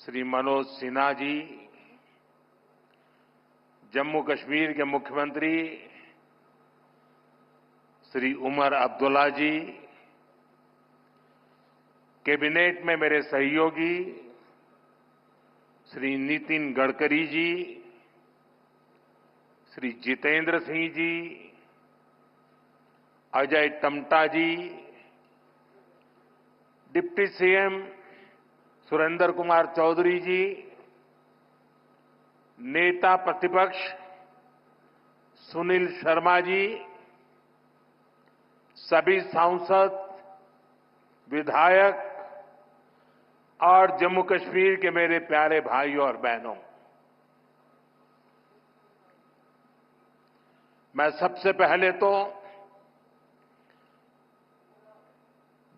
श्री मनोज सिन्हा जी, जम्मू कश्मीर के मुख्यमंत्री श्री उमर अब्दुल्ला जी, कैबिनेट में मेरे सहयोगी श्री नितिन गडकरी जी, श्री जितेंद्र सिंह जी, अजय टम्टा जी, डिप्टी सीएम सुरेंद्र कुमार चौधरी जी, नेता प्रतिपक्ष सुनील शर्मा जी, सभी सांसद, विधायक और जम्मू कश्मीर के मेरे प्यारे भाइयों और बहनों, मैं सबसे पहले तो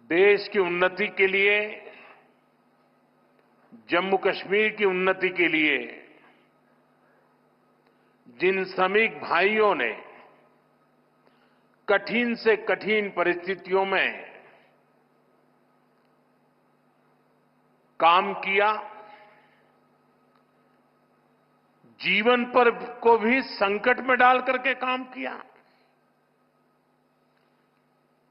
देश की उन्नति के लिए, जम्मू कश्मीर की उन्नति के लिए जिन श्रमिक भाइयों ने कठिन से कठिन परिस्थितियों में काम किया, जीवन पर को भी संकट में डाल करके काम किया,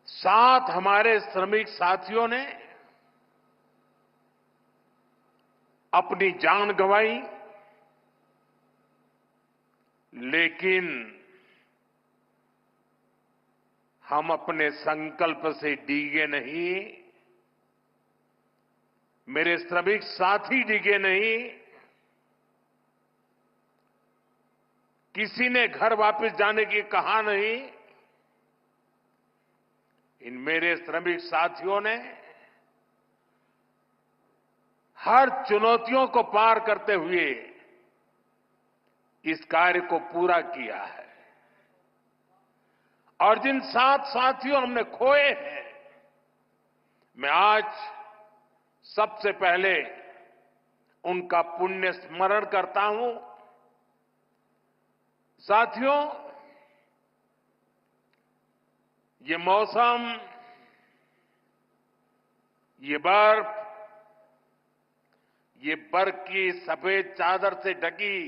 साथ हमारे श्रमिक साथियों ने अपनी जान गंवाई, लेकिन हम अपने संकल्प से डिगे नहीं, मेरे श्रमिक साथी डिगे नहीं, किसी ने घर वापस जाने की कहा नहीं। इन मेरे श्रमिक साथियों ने हर चुनौतियों को पार करते हुए इस कार्य को पूरा किया है। और जिन 7 साथियों हमने खोए हैं, मैं आज सबसे पहले उनका पुण्य स्मरण करता हूं। साथियों, ये मौसम, ये बर्फ, ये बर्फ की सफेद चादर से ढकी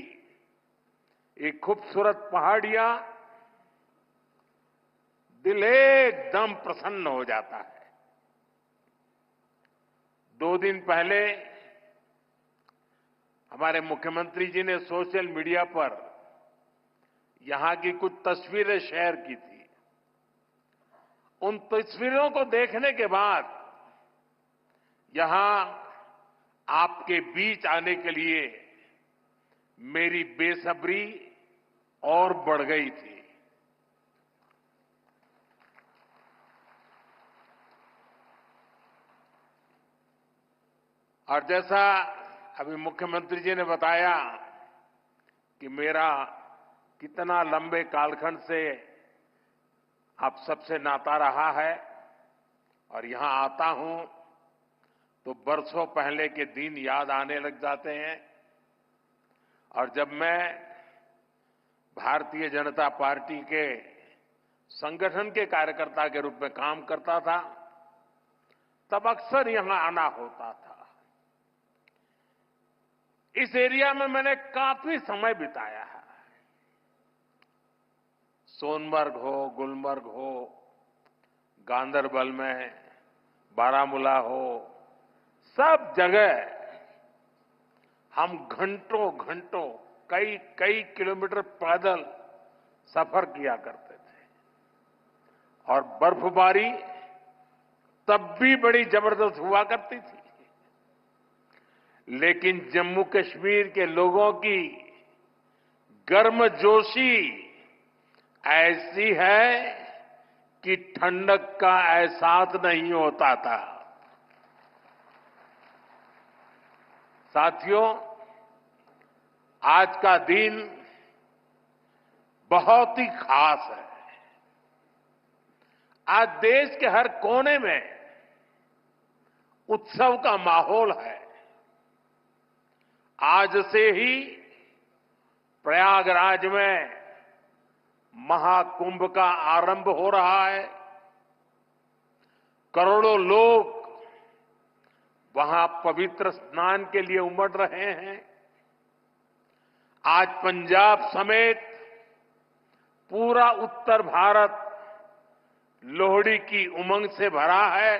एक खूबसूरत पहाड़ियां दिल एकदम प्रसन्न हो जाता है। 2 दिन पहले हमारे मुख्यमंत्री जी ने सोशल मीडिया पर यहां की कुछ तस्वीरें शेयर की थी। उन तस्वीरों को देखने के बाद यहां आपके बीच आने के लिए मेरी बेसब्री और बढ़ गई थी। और जैसा अभी मुख्यमंत्री जी ने बताया कि मेरा कितना लंबे कालखंड से आप सबसे नाता रहा है, और यहां आता हूं तो बरसों पहले के दिन याद आने लग जाते हैं। और जब मैं भारतीय जनता पार्टी के संगठन के कार्यकर्ता के रूप में काम करता था, तब अक्सर यहां आना होता था। इस एरिया में मैंने काफी समय बिताया है। सोनमर्ग हो, गुलमर्ग हो, गांदरबल में, बारामूला हो, सब जगह हम घंटों घंटों, कई कई किलोमीटर पैदल सफर किया करते थे। और बर्फबारी तब भी बड़ी जबरदस्त हुआ करती थी। लेकिन जम्मू कश्मीर के लोगों की गर्मजोशी ऐसी है कि ठंडक का एहसास नहीं होता था। साथियों, आज का दिन बहुत ही खास है। आज देश के हर कोने में उत्सव का माहौल है। आज से ही प्रयागराज में महाकुंभ का आरंभ हो रहा है। करोड़ों लोग वहां पवित्र स्नान के लिए उमड़ रहे हैं। आज पंजाब समेत पूरा उत्तर भारत लोहड़ी की उमंग से भरा है।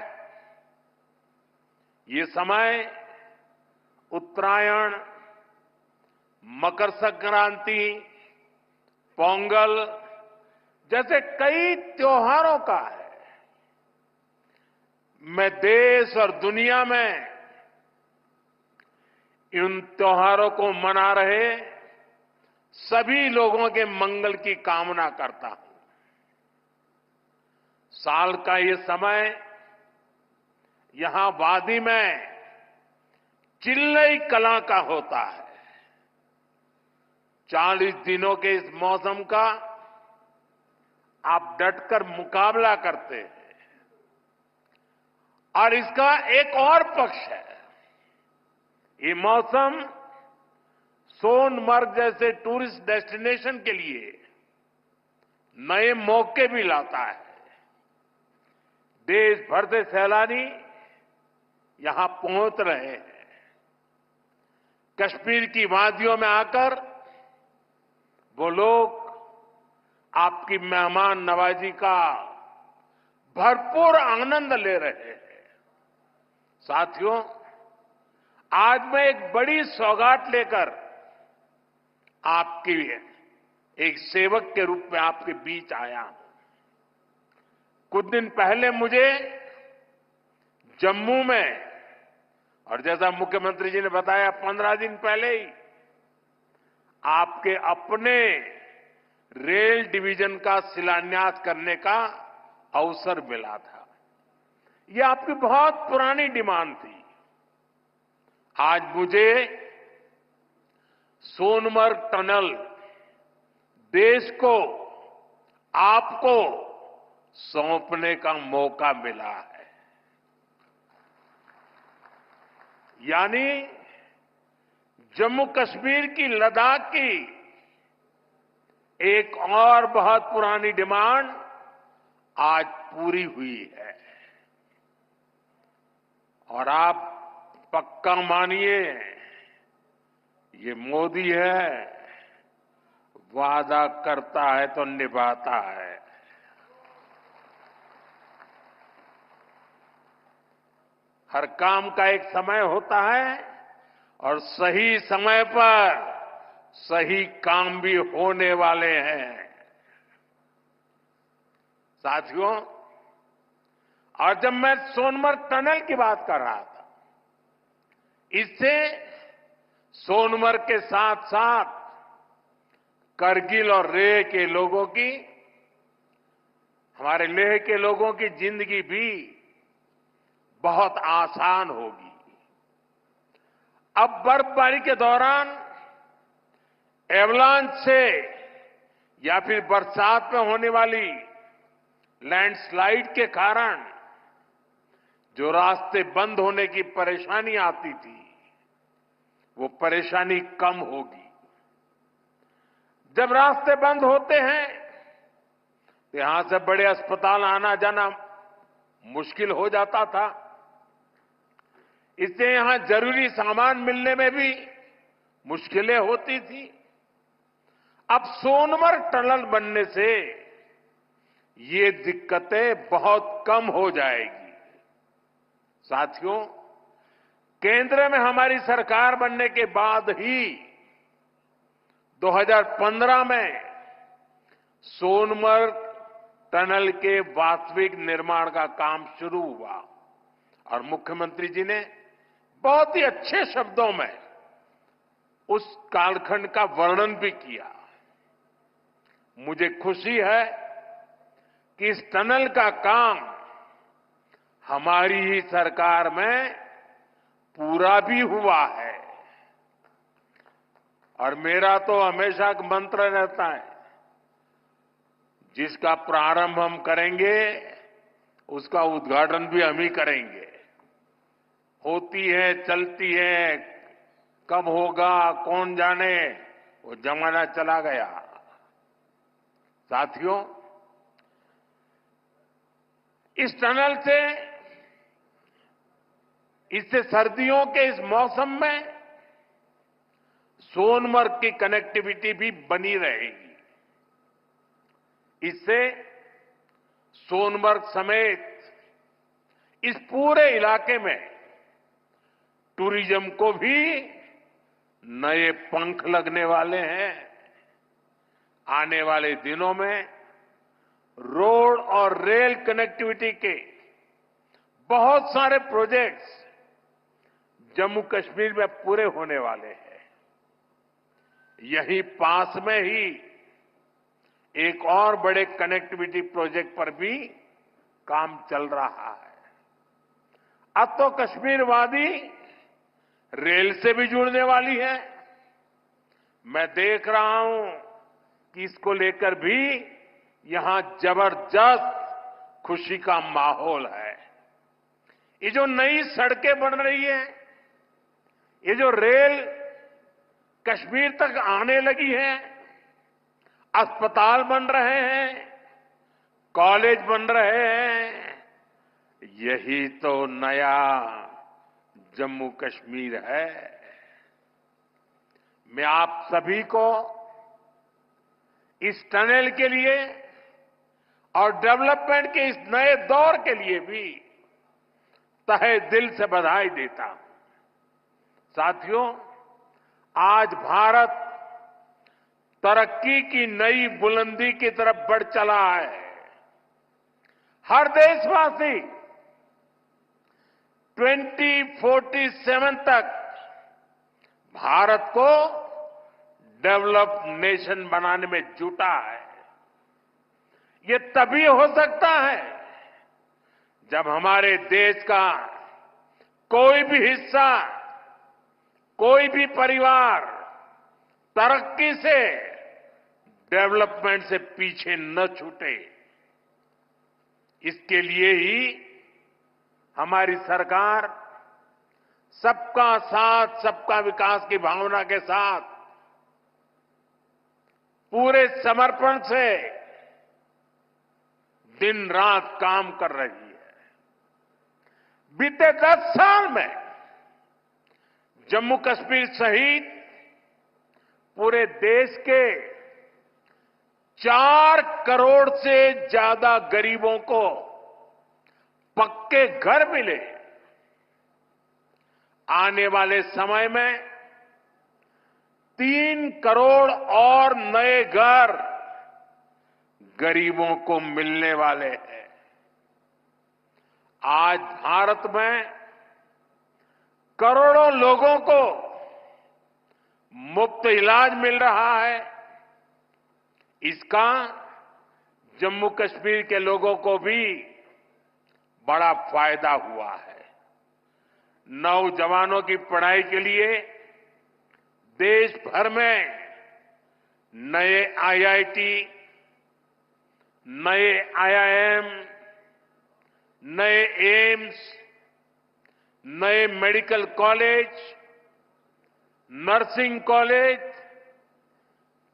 ये समय उत्तरायण, मकर संक्रांति, पोंगल जैसे कई त्योहारों का है। मैं देश और दुनिया में इन त्योहारों को मना रहे सभी लोगों के मंगल की कामना करता हूं। साल का ये समय यहां वादी में चिल्लई कला का होता है। 40 दिनों के इस मौसम का आप डटकर मुकाबला करते हैं। और इसका एक और पक्ष है, ये मौसम सोनमर्ग जैसे टूरिस्ट डेस्टिनेशन के लिए नए मौके भी लाता है। देश भर से सैलानी यहां पहुंच रहे हैं। कश्मीर की वादियों में आकर वो लोग आपकी मेहमान नवाजी का भरपूर आनंद ले रहे हैं। साथियों, आज मैं एक बड़ी सौगात लेकर आपकी एक सेवक के रूप में आपके बीच आया हूं। कुछ दिन पहले मुझे जम्मू में, और जैसा मुख्यमंत्री जी ने बताया 15 दिन पहले ही आपके अपने रेल डिवीजन का शिलान्यास करने का अवसर मिला था। यह आपकी बहुत पुरानी डिमांड थी। आज मुझे सोनमर्ग टनल देश को, आपको सौंपने का मौका मिला है। यानी जम्मू कश्मीर की, लद्दाख की एक और बहुत पुरानी डिमांड आज पूरी हुई है। और आप पक्का मानिए, ये मोदी है, वादा करता है तो निभाता है। हर काम का एक समय होता है और सही समय पर सही काम भी होने वाले हैं। साथियों, और जब मैं सोनमर्ग टनल की बात कर रहा था, इससे सोनमर्ग के साथ साथ करगिल और लेह के लोगों की, हमारे लेह के लोगों की जिंदगी भी बहुत आसान होगी। अब बर्फबारी के दौरान एवलांच से या फिर बरसात में होने वाली लैंडस्लाइड के कारण जो रास्ते बंद होने की परेशानी आती थी, वो परेशानी कम होगी। जब रास्ते बंद होते हैं तो यहां से बड़े अस्पताल आना जाना मुश्किल हो जाता था। इससे यहां जरूरी सामान मिलने में भी मुश्किलें होती थी। अब सोनमर्ग टनल बनने से ये दिक्कतें बहुत कम हो जाएगी। साथियों, केंद्र में हमारी सरकार बनने के बाद ही 2015 में सोनमर्ग टनल के वास्तविक निर्माण का काम शुरू हुआ और मुख्यमंत्री जी ने बहुत ही अच्छे शब्दों में उस कालखंड का वर्णन भी किया। मुझे खुशी है कि इस टनल का काम हमारी ही सरकार में पूरा भी हुआ है। और मेरा तो हमेशा मंत्र रहता है, जिसका प्रारंभ हम करेंगे उसका उद्घाटन भी हम ही करेंगे। होती है, चलती है, कब होगा कौन जाने, वो जमाना चला गया। साथियों, इस टनल से इससे सर्दियों के इस मौसम में सोनमर्ग की कनेक्टिविटी भी बनी रहेगी। इससे सोनमर्ग समेत इस पूरे इलाके में टूरिज्म को भी नए पंख लगने वाले हैं। आने वाले दिनों में रोड और रेल कनेक्टिविटी के बहुत सारे प्रोजेक्ट्स जम्मू कश्मीर में पूरे होने वाले हैं। यहीं पास में ही एक और बड़े कनेक्टिविटी प्रोजेक्ट पर भी काम चल रहा है। अब तो कश्मीर वादी रेल से भी जुड़ने वाली है। मैं देख रहा हूं कि इसको लेकर भी यहां जबरदस्त खुशी का माहौल है। ये जो नई सड़कें बन रही हैं, ये जो रेल कश्मीर तक आने लगी है, अस्पताल बन रहे हैं, कॉलेज बन रहे हैं, यही तो नया जम्मू कश्मीर है। मैं आप सभी को इस टनल के लिए और डेवलपमेंट के इस नए दौर के लिए भी तहे दिल से बधाई देता हूं। साथियों, आज भारत तरक्की की नई बुलंदी की तरफ बढ़ चला है। हर देशवासी 2047 तक भारत को डेवलप्ड नेशन बनाने में जुटा है। ये तभी हो सकता है जब हमारे देश का कोई भी हिस्सा, कोई भी परिवार तरक्की से, डेवलपमेंट से पीछे न छूटे। इसके लिए ही हमारी सरकार सबका साथ, सबका विकास की भावना के साथ पूरे समर्पण से दिन रात काम कर रही है। बीते 10 साल में जम्मू कश्मीर सहित पूरे देश के 4 करोड़ से ज्यादा गरीबों को पक्के घर मिले। आने वाले समय में 3 करोड़ और नए घर गरीबों को मिलने वाले हैं। आज भारत में करोड़ों लोगों को मुफ्त इलाज मिल रहा है। इसका जम्मू कश्मीर के लोगों को भी बड़ा फायदा हुआ है। नौजवानों की पढ़ाई के लिए देश भर में नए आईआईटी, नए आईआईएम, नए एम्स, नए medical college, nursing college,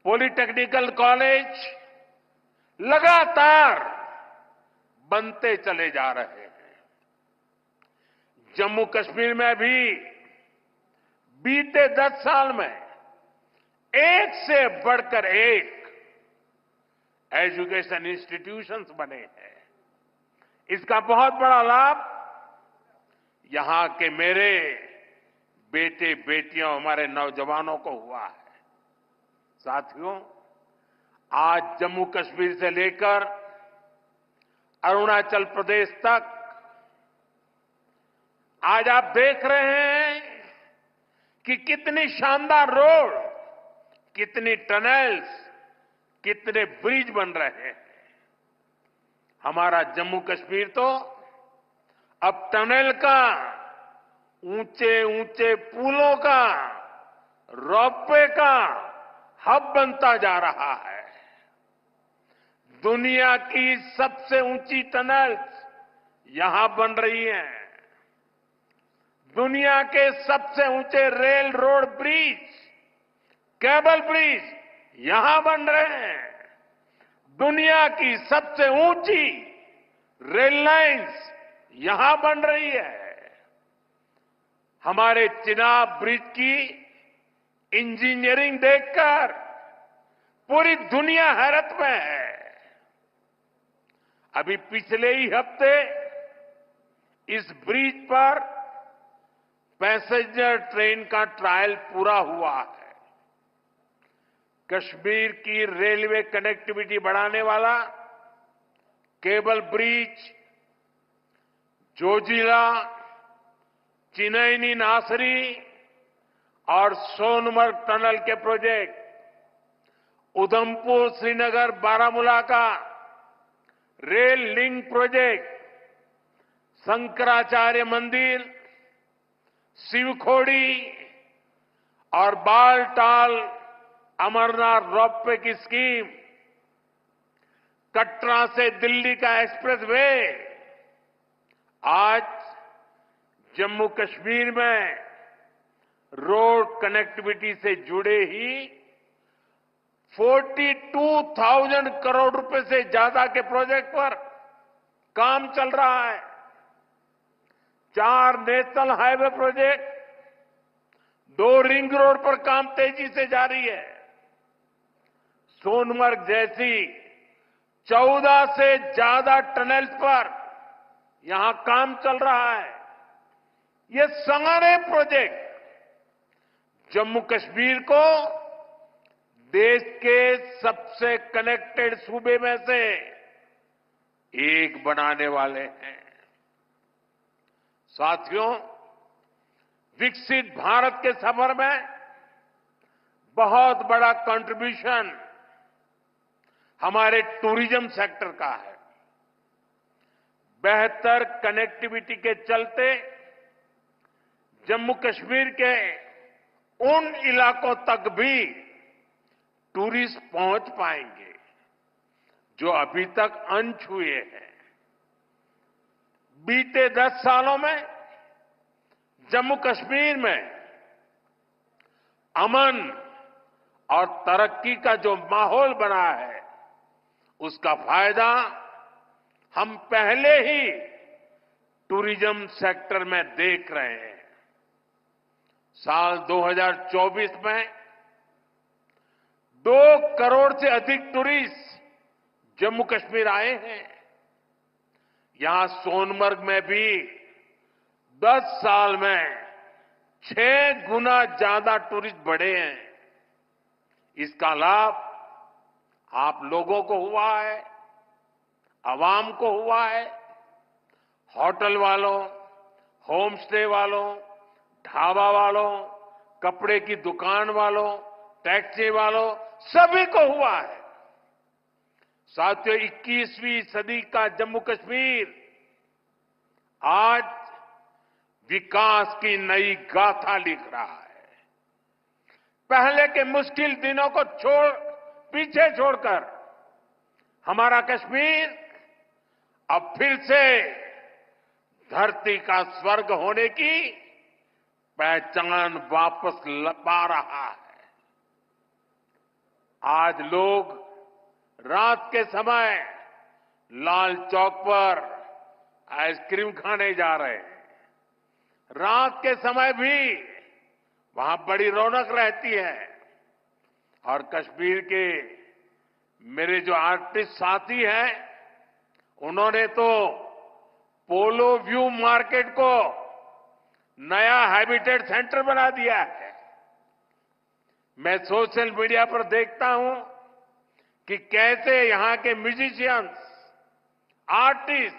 polytechnical college लगातार बनते चले जा रहे हैं। जम्मू कश्मीर में भी बीते 10 साल में एक से बढ़कर एक एजुकेशन इंस्टीट्यूशंस बने हैं। इसका बहुत बड़ा लाभ यहां के मेरे बेटे बेटियों, हमारे नौजवानों को हुआ है। साथियों, आज जम्मू कश्मीर से लेकर अरुणाचल प्रदेश तक आज आप देख रहे हैं कि कितनी शानदार रोड, कितनी टनल्स, कितने ब्रिज बन रहे हैं। हमारा जम्मू कश्मीर तो अब टनल का, ऊंचे ऊंचे पुलों का, रोपवे का हब बनता जा रहा है। दुनिया की सबसे ऊंची टनल्स यहां बन रही हैं। दुनिया के सबसे ऊंचे rail road bridge, cable bridge यहां बन रहे हैं। दुनिया की सबसे ऊंची रेल लाइंस यहां बन रही है। हमारे चिनाब ब्रिज की इंजीनियरिंग देखकर पूरी दुनिया हैरत में है। अभी पिछले ही हफ्ते इस ब्रिज पर पैसेंजर ट्रेन का ट्रायल पूरा हुआ है। कश्मीर की रेलवे कनेक्टिविटी बढ़ाने वाला केबल ब्रिज, जोजिला, चिनैनी नासरी और सोनमर्ग टनल के प्रोजेक्ट, उधमपुर श्रीनगर बारामूला का रेल लिंक प्रोजेक्ट, शंकराचार्य मंदिर, शिवखोड़ी और बालटाल अमरनाथ रोपवे की स्कीम, कटरा से दिल्ली का एक्सप्रेसवे, आज जम्मू कश्मीर में रोड कनेक्टिविटी से जुड़े ही 42,000 करोड़ रुपए से ज्यादा के प्रोजेक्ट पर काम चल रहा है। 4 national highway project, 2 ring road पर काम तेजी से जारी है। सोनमर्ग जैसी 14 से ज्यादा टनल्स पर यहां काम चल रहा है। ये सारे प्रोजेक्ट जम्मू कश्मीर को देश के सबसे कनेक्टेड सूबे में से एक बनाने वाले हैं। साथियों, विकसित भारत के सफर में बहुत बड़ा कंट्रीब्यूशन हमारे टूरिज्म सेक्टर का है। बेहतर कनेक्टिविटी के चलते जम्मू कश्मीर के उन इलाकों तक भी टूरिस्ट पहुंच पाएंगे जो अभी तक अनछुए हैं। बीते 10 सालों में जम्मू कश्मीर में अमन और तरक्की का जो माहौल बना है, उसका फायदा हम पहले ही टूरिज्म सेक्टर में देख रहे हैं। साल 2024 में 2 करोड़ से अधिक टूरिस्ट जम्मू कश्मीर आए हैं। यहां सोनमर्ग में भी 10 साल में 6 गुना ज्यादा टूरिस्ट बढ़े हैं। इसका लाभ आप लोगों को हुआ है, आवाम को हुआ है। होटल वालों, होम स्टे वालों, ढाबा वालों, कपड़े की दुकान वालों, टैक्सी वालों, सभी को हुआ है। साथियों, 21वीं सदी का जम्मू कश्मीर आज विकास की नई गाथा लिख रहा है। पहले के मुश्किल दिनों को पीछे छोड़कर हमारा कश्मीर अब फिर से धरती का स्वर्ग होने की पहचान वापस पा रहा है। आज लोग रात के समय लाल चौक पर आइसक्रीम खाने जा रहे हैं। रात के समय भी वहां बड़ी रौनक रहती है। और कश्मीर के मेरे जो आर्टिस्ट साथी हैं, उन्होंने तो पोलो व्यू मार्केट को नया हैबिटेट सेंटर बना दिया है। मैं सोशल मीडिया पर देखता हूं कि कैसे यहां के म्यूजिशियंस, आर्टिस्ट,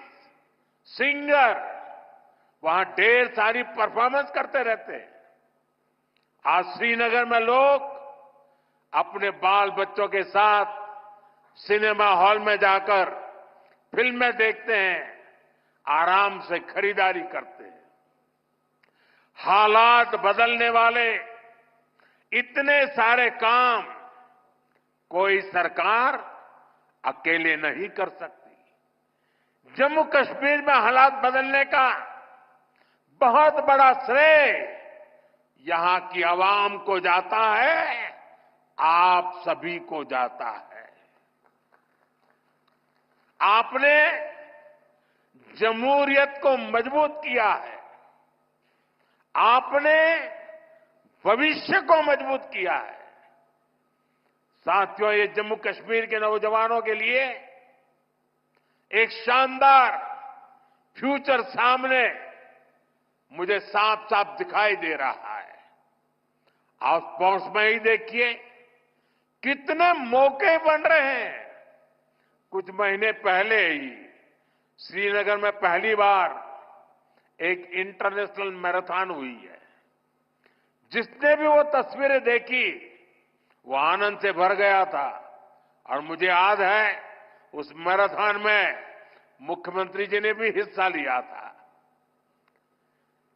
सिंगर वहां ढेर सारी परफॉर्मेंस करते रहते हैं। आज श्रीनगर में लोग अपने बाल बच्चों के साथ सिनेमा हॉल में जाकर फिल्में देखते हैं, आराम से खरीदारी करते हैं। हालात बदलने वाले इतने सारे काम कोई सरकार अकेले नहीं कर सकती। जम्मू कश्मीर में हालात बदलने का बहुत बड़ा श्रेय यहां की आवाम को जाता है, आप सभी को जाता है। आपने जमहूरियत को मजबूत किया है। आपने भविष्य को मजबूत किया है। साथियों, ये जम्मू कश्मीर के नौजवानों के लिए एक शानदार फ्यूचर सामने मुझे साफ साफ दिखाई दे रहा है। आप स्पोर्ट्स में ही देखिए कितने मौके बन रहे हैं। कुछ महीने पहले ही श्रीनगर में पहली बार एक इंटरनेशनल मैराथन हुई है। जिसने भी वो तस्वीरें देखी वो आनंद से भर गया था। और मुझे याद है उस मैराथन में मुख्यमंत्री जी ने भी हिस्सा लिया था।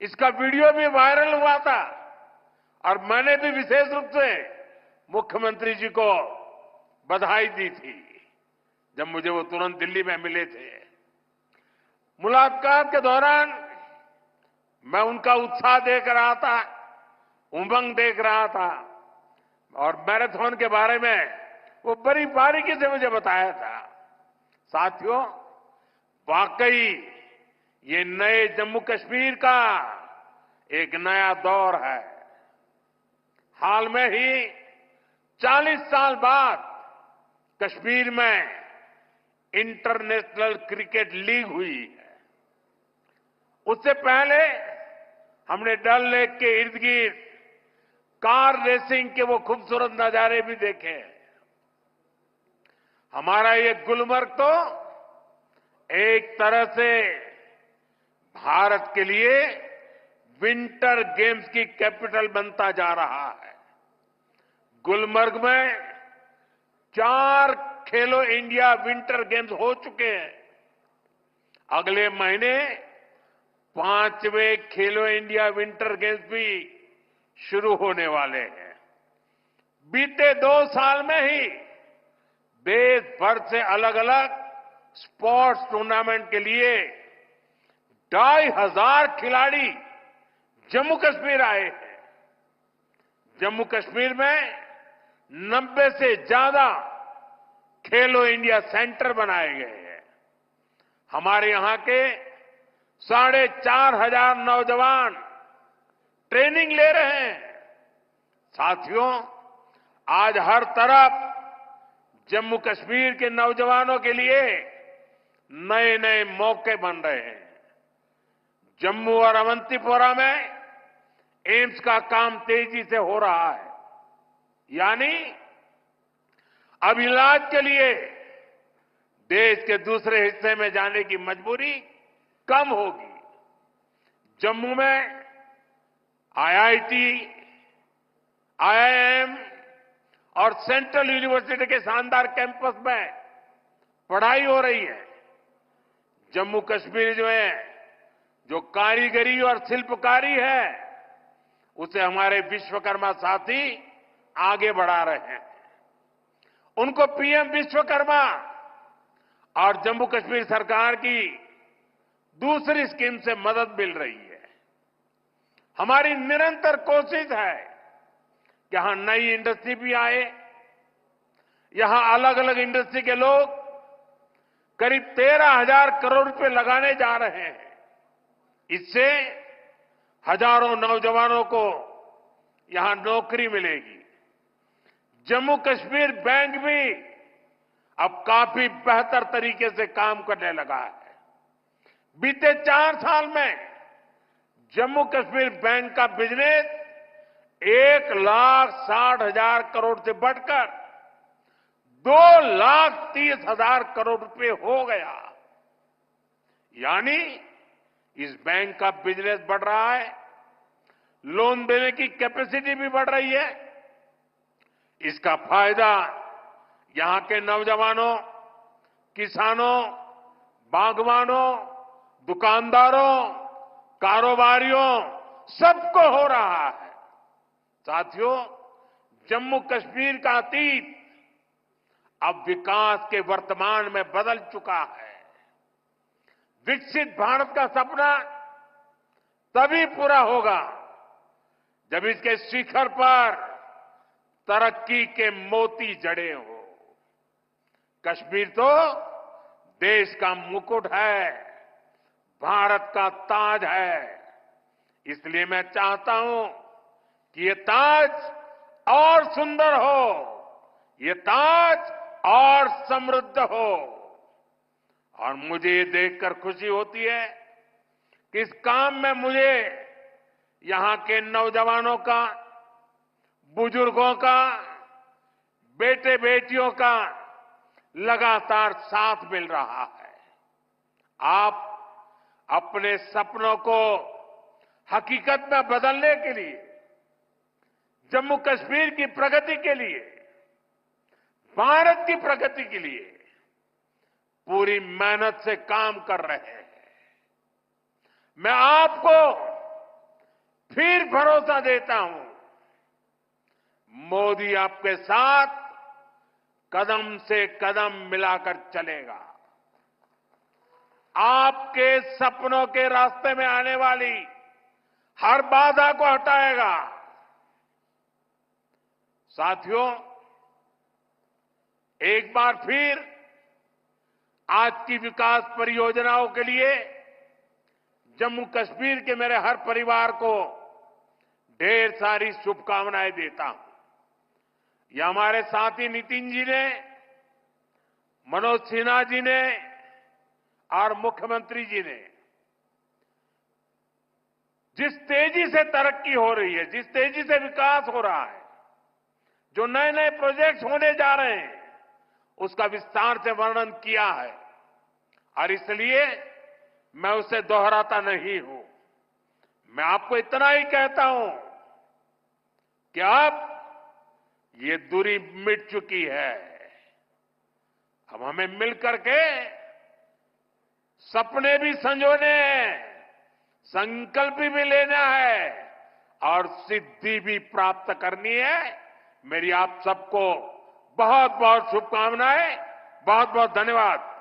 इसका वीडियो भी वायरल हुआ था और मैंने भी विशेष रूप से मुख्यमंत्री जी को बधाई दी थी जब मुझे वो तुरंत दिल्ली में मिले थे। मुलाकात के दौरान मैं उनका उत्साह देख रहा था, उमंग देख रहा था और मैराथन के बारे में वो बड़ी बारीकी से मुझे बताया था। साथियों, वाकई ये नए जम्मू कश्मीर का एक नया दौर है। हाल में ही 40 साल बाद कश्मीर में इंटरनेशनल क्रिकेट लीग हुई है। उससे पहले हमने डल लेक के इर्द गिर्द कार रेसिंग के वो खूबसूरत नजारे भी देखे। हमारा ये गुलमर्ग तो एक तरह से भारत के लिए विंटर गेम्स की कैपिटल बनता जा रहा है। गुलमर्ग में 4 खेलो इंडिया विंटर गेम्स हो चुके हैं। अगले महीने 5वें खेलो इंडिया विंटर गेम्स भी शुरू होने वाले हैं। बीते 2 साल में ही देश भर से अलग अलग स्पोर्ट्स टूर्नामेंट के लिए 2,500 खिलाड़ी जम्मू कश्मीर आए हैं। जम्मू कश्मीर में 90 से ज्यादा खेलो इंडिया सेंटर बनाए गए हैं। हमारे यहां के 4,500 नौजवान ट्रेनिंग ले रहे हैं। साथियों, आज हर तरफ जम्मू कश्मीर के नौजवानों के लिए नए नए मौके बन रहे हैं। जम्मू और अवंतीपोरा में एम्स का काम तेजी से हो रहा है, यानी अब इलाज के लिए देश के दूसरे हिस्से में जाने की मजबूरी कम होगी। जम्मू में आईआईटी, आईआईएम और सेंट्रल यूनिवर्सिटी के शानदार कैंपस में पढ़ाई हो रही है। जम्मू कश्मीर में जो कारीगरी और शिल्पकारी है उसे हमारे विश्वकर्मा साथी आगे बढ़ा रहे हैं। उनको पीएम विश्वकर्मा और जम्मू कश्मीर सरकार की दूसरी स्कीम से मदद मिल रही है। हमारी निरंतर कोशिश है कि यहां नई इंडस्ट्री भी आए। यहां अलग अलग इंडस्ट्री के लोग करीब 13,000 करोड़ रुपए लगाने जा रहे हैं। इससे हजारों नौजवानों को यहां नौकरी मिलेगी। जम्मू कश्मीर बैंक भी अब काफी बेहतर तरीके से काम करने लगा है। बीते 4 साल में जम्मू कश्मीर बैंक का बिजनेस 1,60,000 करोड़ से बढ़कर 2,30,000 करोड़ रुपए हो गया। यानी इस बैंक का बिजनेस बढ़ रहा है, लोन देने की कैपेसिटी भी बढ़ रही है। इसका फायदा यहां के नौजवानों, किसानों, बागवानों, दुकानदारों, कारोबारियों सबको हो रहा है। साथियों, जम्मू कश्मीर का अतीत अब विकास के वर्तमान में बदल चुका है। विकसित भारत का सपना तभी पूरा होगा जब इसके शिखर पर तरक्की के मोती जड़े हो। कश्मीर तो देश का मुकुट है, भारत का ताज है। इसलिए मैं चाहता हूं कि ये ताज और सुंदर हो, ये ताज और समृद्ध हो। और मुझे ये देखकर खुशी होती है कि इस काम में मुझे यहां के नौजवानों का, बुजुर्गों का, बेटे बेटियों का लगातार साथ मिल रहा है। आप अपने सपनों को हकीकत में बदलने के लिए, जम्मू कश्मीर की प्रगति के लिए, भारत की प्रगति के लिए पूरी मेहनत से काम कर रहे हैं। मैं आपको फिर भरोसा देता हूं, मोदी आपके साथ कदम से कदम मिलाकर चलेगा। आपके सपनों के रास्ते में आने वाली हर बाधा को हटाएगा। साथियों, एक बार फिर आज की विकास परियोजनाओं के लिए जम्मू कश्मीर के मेरे हर परिवार को ढेर सारी शुभकामनाएं देता हूं। ये हमारे साथी नितिन जी ने, मनोज सिन्हा जी ने और मुख्यमंत्री जी ने जिस तेजी से तरक्की हो रही है, जिस तेजी से विकास हो रहा है, जो नए नए प्रोजेक्ट्स होने जा रहे हैं, उसका विस्तार से वर्णन किया है। और इसलिए मैं उसे दोहराता नहीं हूं। मैं आपको इतना ही कहता हूं कि अब ये दूरी मिट चुकी है। अब हमें मिलकर के सपने भी संजोने हैं, संकल्प भी लेना है और सिद्धि भी प्राप्त करनी है। मेरी आप सबको बहुत बहुत शुभकामनाएं, बहुत बहुत धन्यवाद।